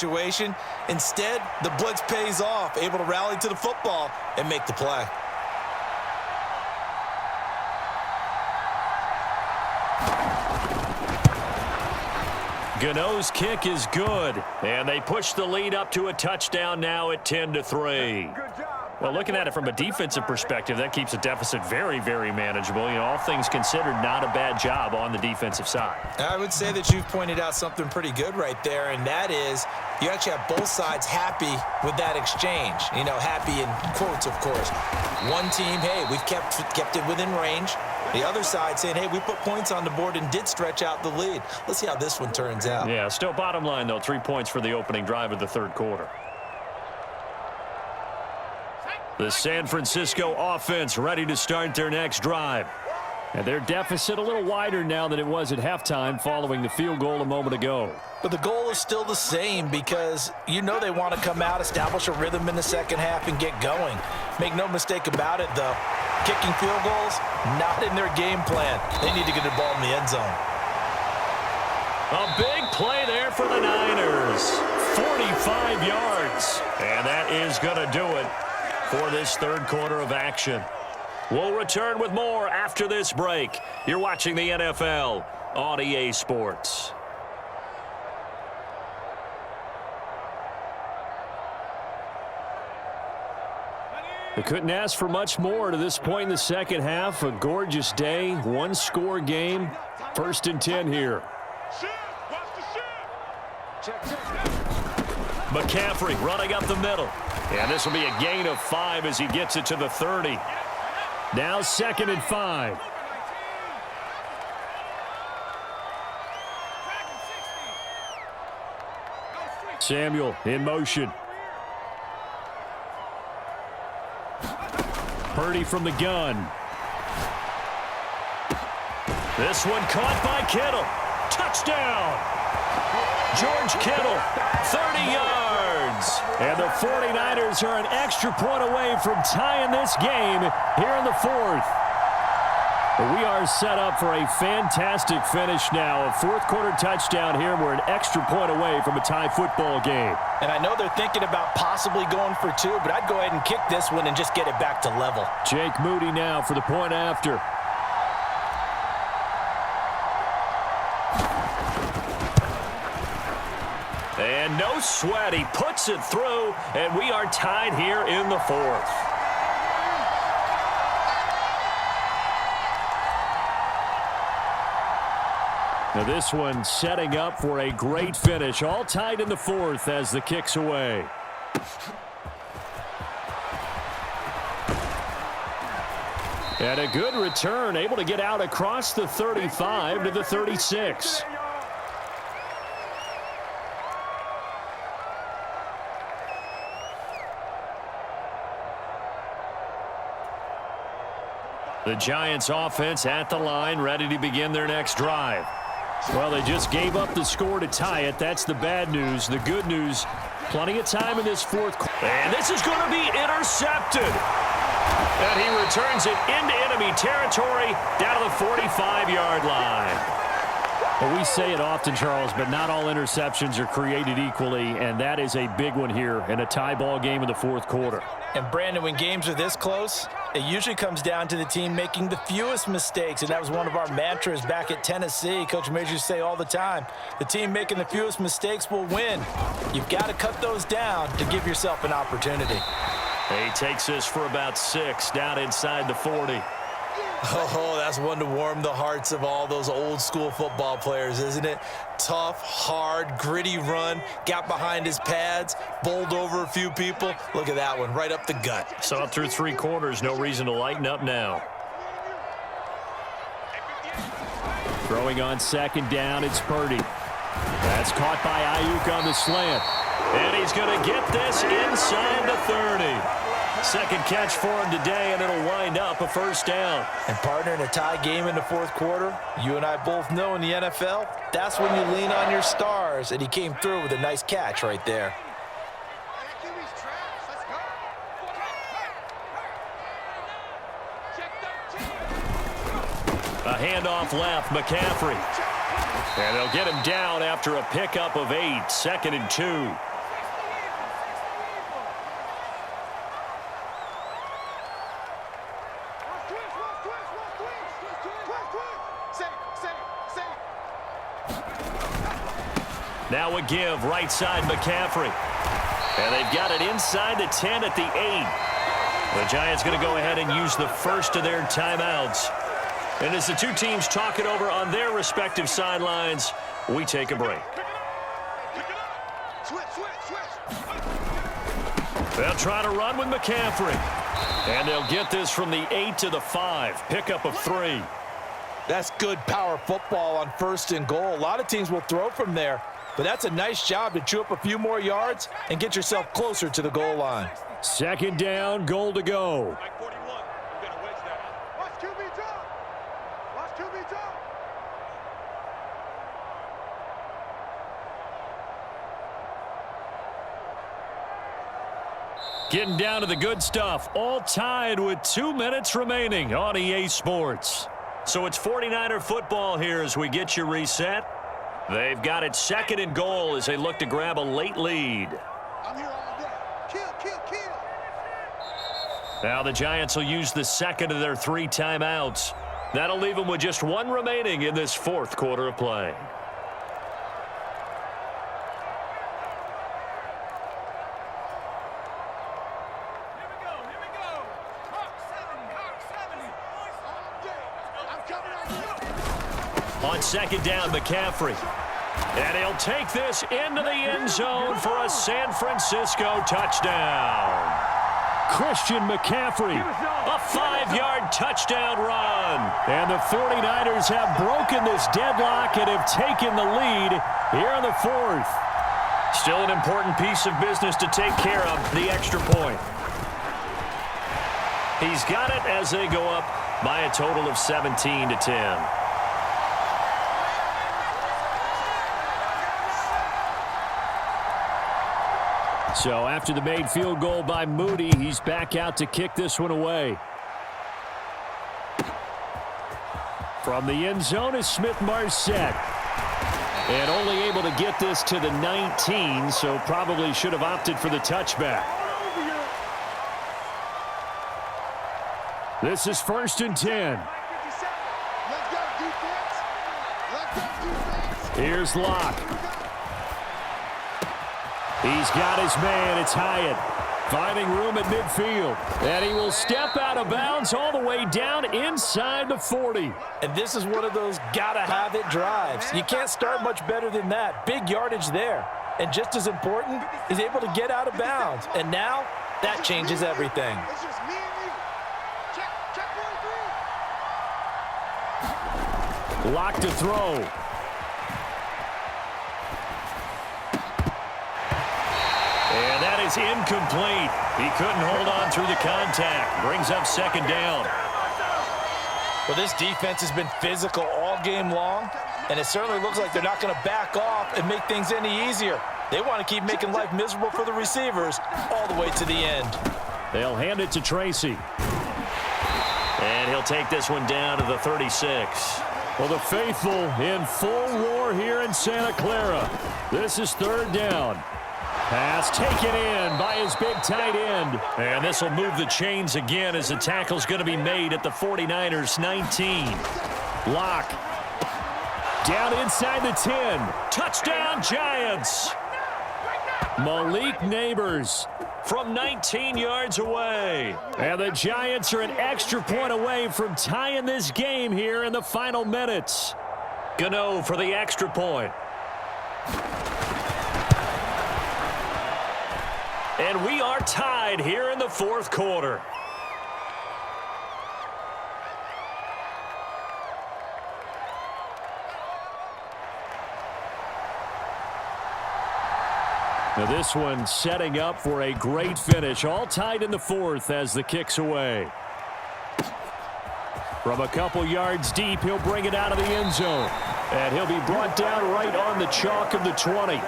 situation. Instead, the blitz pays off, able to rally to the football and make the play. Gano's kick is good, and they push the lead up to a touchdown now at 10-3. Well, looking at it from a defensive perspective, that keeps the deficit very, very manageable. You know, all things considered, not a bad job on the defensive side. I would say that you've pointed out something pretty good right there, and that is you actually have both sides happy with that exchange. You know, happy in quotes, of course. One team, hey, we've kept it within range. The other side saying, hey, we put points on the board and did stretch out the lead. Let's see how this one turns out. Yeah, still bottom line, though, 3 points for the opening drive of the third quarter. The San Francisco offense ready to start their next drive. And their deficit a little wider now than it was at halftime following the field goal a moment ago. But the goal is still the same because you know they want to come out, establish a rhythm in the second half, and get going. Make no mistake about it, though. Kicking field goals, not in their game plan. They need to get the ball in the end zone. A big play there for the Niners. 45 yards. And that is going to do it for this third quarter of action. We'll return with more after this break. You're watching the NFL on EA Sports. They couldn't ask for much more to this point in the second half. A gorgeous day, one-score game. 1st and 10 here. McCaffrey running up the middle. And this will be a gain of 5 as he gets it to the 30. Now 2nd and 5. Samuel in motion. Purdy from the gun. This one caught by Kittle. Touchdown! George Kittle, 30 yards. And the 49ers are an extra point away from tying this game here in the fourth. We are set up for a fantastic finish now. A fourth quarter touchdown here. We're an extra point away from a tie football game. And I know they're thinking about possibly going for 2, but I'd go ahead and kick this one and just get it back to level. Jake Moody now for the point after. And no sweat. He puts it through, and we are tied here in the fourth. Now this one setting up for a great finish. All tied in the fourth as the kick's away. And a good return, able to get out across the 35 to the 36. The Giants offense at the line, ready to begin their next drive. Well, they just gave up the score to tie it. That's the bad news. The good news, plenty of time in this fourth quarter. And this is going to be intercepted. And he returns it into enemy territory down to the 45-yard line. Well, we say it often, Charles, but not all interceptions are created equally, and that is a big one here in a tie ball game in the fourth quarter. And, Brandon, when games are this close, it usually comes down to the team making the fewest mistakes, and that was one of our mantras back at Tennessee. Coach Majors say all the time, the team making the fewest mistakes will win. You've got to cut those down to give yourself an opportunity. He takes this for about 6 down inside the 40. Oh, that's one to warm the hearts of all those old-school football players, isn't it? Tough, hard, gritty run, got behind his pads, bowled over a few people. Look at that one, right up the gut. Saw it through 3 quarters, no reason to lighten up now. Throwing on 2nd down, it's Purdy. That's caught by Ayuk on the slant. And he's going to get this inside the 30. Second catch for him today, and it'll wind up a first down. And, partner, in a tie game in the fourth quarter, you and I both know in the NFL, that's when you lean on your stars, and he came through with a nice catch right there. A handoff left, McCaffrey. And they'll get him down after a pickup of 8, 2nd and 2. Now a give, right side McCaffrey. And they've got it inside the 10 at the 8. The Giants going to go ahead and use the first of their timeouts. And as the two teams talk it over on their respective sidelines, we take a break. They'll try to run with McCaffrey. And they'll get this from the 8 to the 5. Pickup of 3. That's good power football on 1st and goal. A lot of teams will throw from there, but that's a nice job to chew up a few more yards and get yourself closer to the goal line. 2nd down, goal to go. Getting down to the good stuff, all tied with 2 minutes remaining on EA Sports. So it's 49er football here as we get you reset. They've got it 2nd and goal as they look to grab a late lead. I'm here all day. Kill. Now the Giants will use the 2nd of their 3 timeouts. That'll leave them with just 1 remaining in this 4th quarter of play. On 2nd down, McCaffrey. And he'll take this into the end zone for a San Francisco touchdown. Christian McCaffrey, a 5-yard touchdown run. And the 49ers have broken this deadlock and have taken the lead here in the 4th. Still an important piece of business to take care of, the extra point. He's got it as they go up by a total of 17-10. So after the made field goal by Moody, he's back out to kick this one away. From the end zone is Smith-Marset. And only able to get this to the 19, so probably should have opted for the touchback. This is 1st and 10. Here's Locke. He's got his man. It's Hyatt. Finding room at midfield. And he will step out of bounds all the way down inside the 40. And this is one of those gotta-have-it drives. You can't start much better than that. Big yardage there. And just as important, he's able to get out of bounds. And now, that changes everything. Lock to throw. And that is incomplete. He couldn't hold on through the contact. Brings up 2nd down. Well, this defense has been physical all game long, and it certainly looks like they're not going to back off and make things any easier. They want to keep making life miserable for the receivers all the way to the end. They'll hand it to Tracy. And he'll take this one down to the 36. Well, the faithful in full roar here in Santa Clara. This is 3rd down. Pass taken in by his big tight end. And this will move the chains again as the tackle's going to be made at the 49ers 19. Lock. Down inside the 10. Touchdown, Giants. Malik Neighbors from 19 yards away. And the Giants are an extra point away from tying this game here in the final minutes. Gano for the extra point. And we are tied here in the 4th quarter. Now this one setting up for a great finish. All tied in the 4th as the kick's away. From a couple yards deep, he'll bring it out of the end zone. And he'll be brought down right on the chalk of the 20.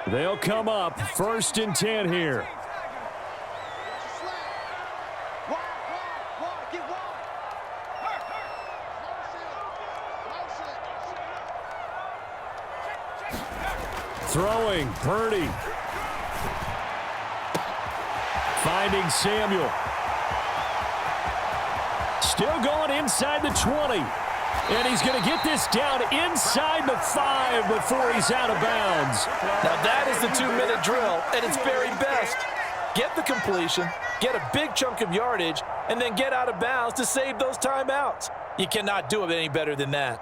They'll come up 1st and 10 here. Throwing, Purdy. Finding Samuel. Still going inside the 20. And he's going to get this down inside the 5 before he's out of bounds. Now that is the 2-minute drill at its very best. Get the completion, get a big chunk of yardage, and then get out of bounds to save those timeouts. You cannot do it any better than that.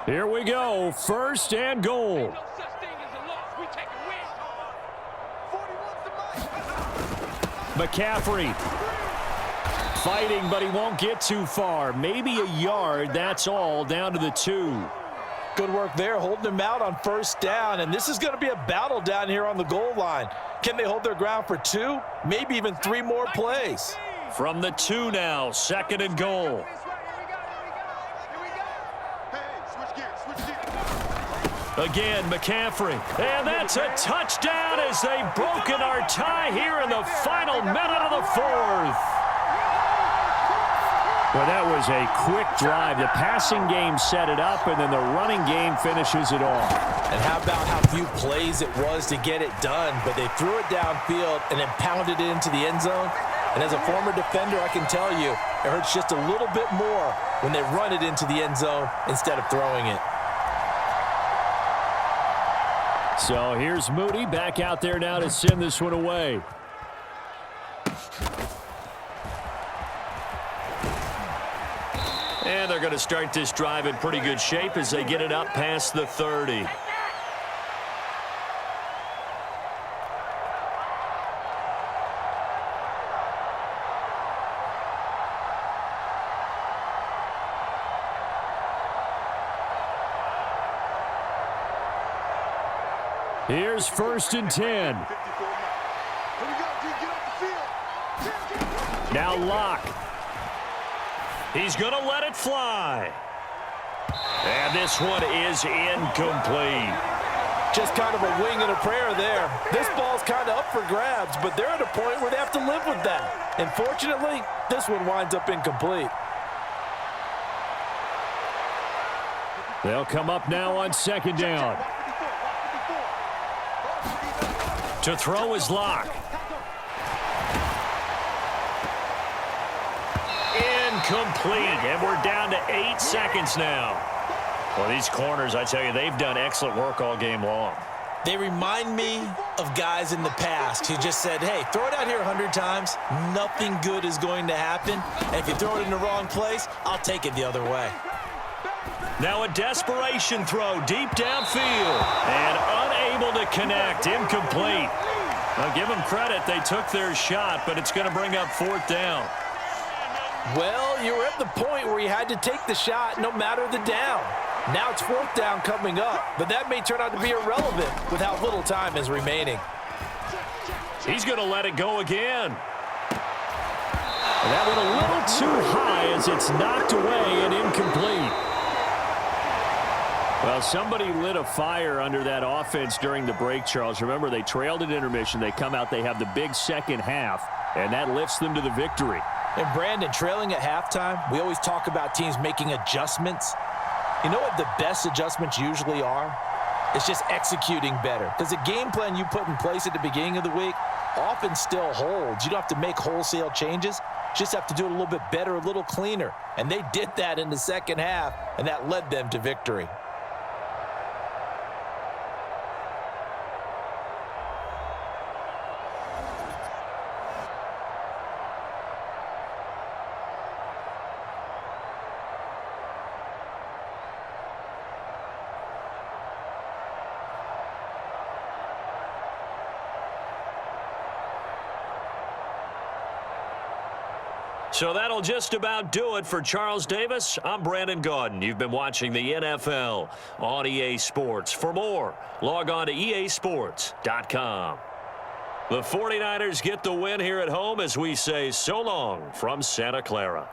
Here we go, 1st and goal. McCaffrey fighting, but he won't get too far. Maybe a yard, that's all, down to the 2. Good work there, holding them out on 1st down, and this is going to be a battle down here on the goal line. Can they hold their ground for 2, maybe even 3 more plays? From the 2 now, 2nd and goal. Again, McCaffrey. And that's a touchdown as they've broken our tie here in the final minute of the 4th. Well, that was a quick drive. The passing game set it up, and then the running game finishes it off. And how about how few plays it was to get it done, but they threw it downfield and then pounded it into the end zone. And as a former defender, I can tell you, it hurts just a little bit more when they run it into the end zone instead of throwing it. So here's Moody back out there now to send this one away. And they're going to start this drive in pretty good shape as they get it up past the 30. Here's 1st and 10. Now Locke. He's going to let it fly. And this one is incomplete. Just kind of a wing and a prayer there. This ball's kind of up for grabs, but they're at a point where they have to live with that. And fortunately, this one winds up incomplete. They'll come up now on 2nd down. To throw is Locke. Incomplete, and we're down to 8 seconds now. Well, these corners, I tell you, they've done excellent work all game long. They remind me of guys in the past who just said, hey, throw it out here 100 times, nothing good is going to happen, and if you throw it in the wrong place, I'll take it the other way. Now a desperation throw deep downfield, and unable to connect, incomplete. I'll give them credit, they took their shot, but it's going to bring up 4th down. Well, you were at the point where you had to take the shot no matter the down. Now it's 4th down coming up, but that may turn out to be irrelevant with how little time is remaining. He's going to let it go again. That one a little too high as it's knocked away and incomplete. Well, somebody lit a fire under that offense during the break, Charles. Remember, they trailed at intermission. They come out, they have the big second half, and that lifts them to the victory. And Brandon, trailing at halftime, we always talk about teams making adjustments. You know what the best adjustments usually are? It's just executing better. Because the game plan you put in place at the beginning of the week often still holds. You don't have to make wholesale changes. You just have to do it a little bit better, a little cleaner. And they did that in the second half, and that led them to victory. So that'll just about do it for Charles Davis. I'm Brandon Gaudin. You've been watching the NFL on EA Sports. For more, log on to easports.com. The 49ers get the win here at home as we say so long from Santa Clara.